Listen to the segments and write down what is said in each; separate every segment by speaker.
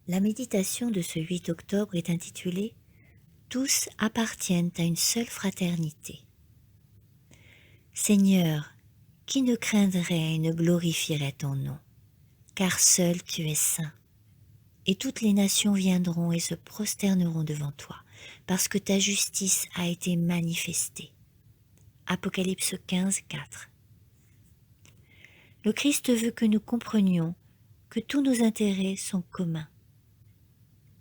Speaker 1: La méditation de ce 8 octobre est intitulée « Tous appartiennent à une seule fraternité ». Seigneur, qui ne craindrait et ne glorifierait ton nom, car seul tu es saint. Et toutes les nations viendront et se prosterneront devant toi, parce que ta justice a été manifestée. Apocalypse 15, 4. Le Christ veut que nous comprenions que tous nos intérêts sont communs.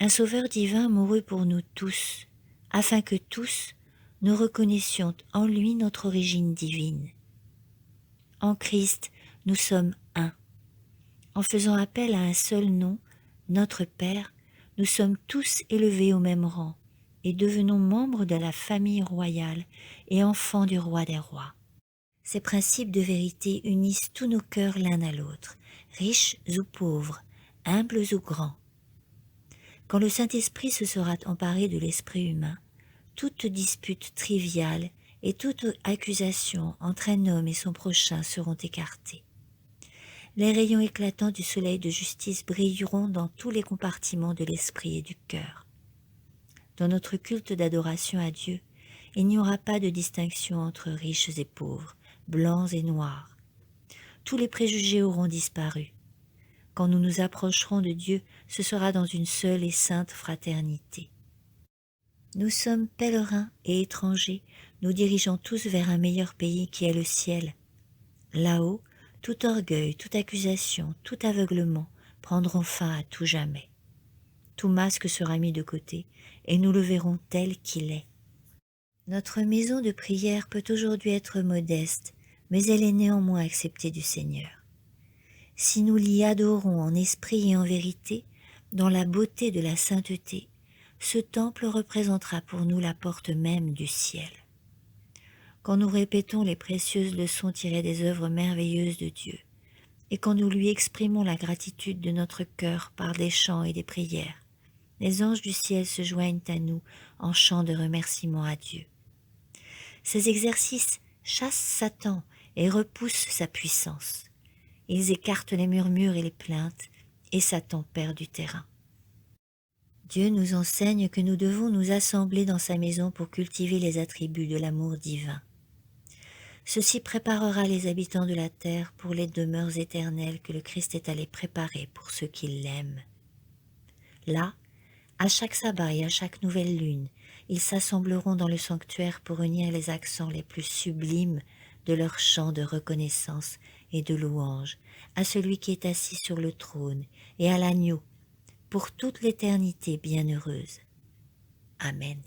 Speaker 1: Un Sauveur divin mourut pour nous tous, afin que tous nous reconnaissions en lui notre origine divine. En Christ, nous sommes un. En faisant appel à un seul nom, notre Père, nous sommes tous élevés au même rang et devenons membres de la famille royale et enfants du roi des rois. Ces principes de vérité unissent tous nos cœurs l'un à l'autre, riches ou pauvres, humbles ou grands. Quand le Saint-Esprit se sera emparé de l'esprit humain, toute dispute triviale et toute accusation entre un homme et son prochain seront écartées. Les rayons éclatants du soleil de justice brilleront dans tous les compartiments de l'esprit et du cœur. Dans notre culte d'adoration à Dieu, il n'y aura pas de distinction entre riches et pauvres, blancs et noirs. Tous les préjugés auront disparu. Quand nous nous approcherons de Dieu, ce sera dans une seule et sainte fraternité. Nous sommes pèlerins et étrangers, nous dirigeons tous vers un meilleur pays qui est le ciel. Là-haut, tout orgueil, toute accusation, tout aveuglement prendront fin à tout jamais. Tout masque sera mis de côté et nous le verrons tel qu'il est. Notre maison de prière peut aujourd'hui être modeste, mais elle est néanmoins acceptée du Seigneur. Si nous l'y adorons en esprit et en vérité, dans la beauté de la sainteté, ce temple représentera pour nous la porte même du ciel. Quand nous répétons les précieuses leçons tirées des œuvres merveilleuses de Dieu, et quand nous lui exprimons la gratitude de notre cœur par des chants et des prières, les anges du ciel se joignent à nous en chants de remerciement à Dieu. Ces exercices chassent Satan et repoussent sa puissance. Ils écartent les murmures et les plaintes, et Satan perd du terrain. Dieu nous enseigne que nous devons nous assembler dans sa maison pour cultiver les attributs de l'amour divin. Ceci préparera les habitants de la terre pour les demeures éternelles que le Christ est allé préparer pour ceux qui l'aiment. Là, à chaque sabbat et à chaque nouvelle lune, ils s'assembleront dans le sanctuaire pour unir les accents les plus sublimes de leur chant de reconnaissance et de louange à celui qui est assis sur le trône et à l'agneau pour toute l'éternité bienheureuse. Amen.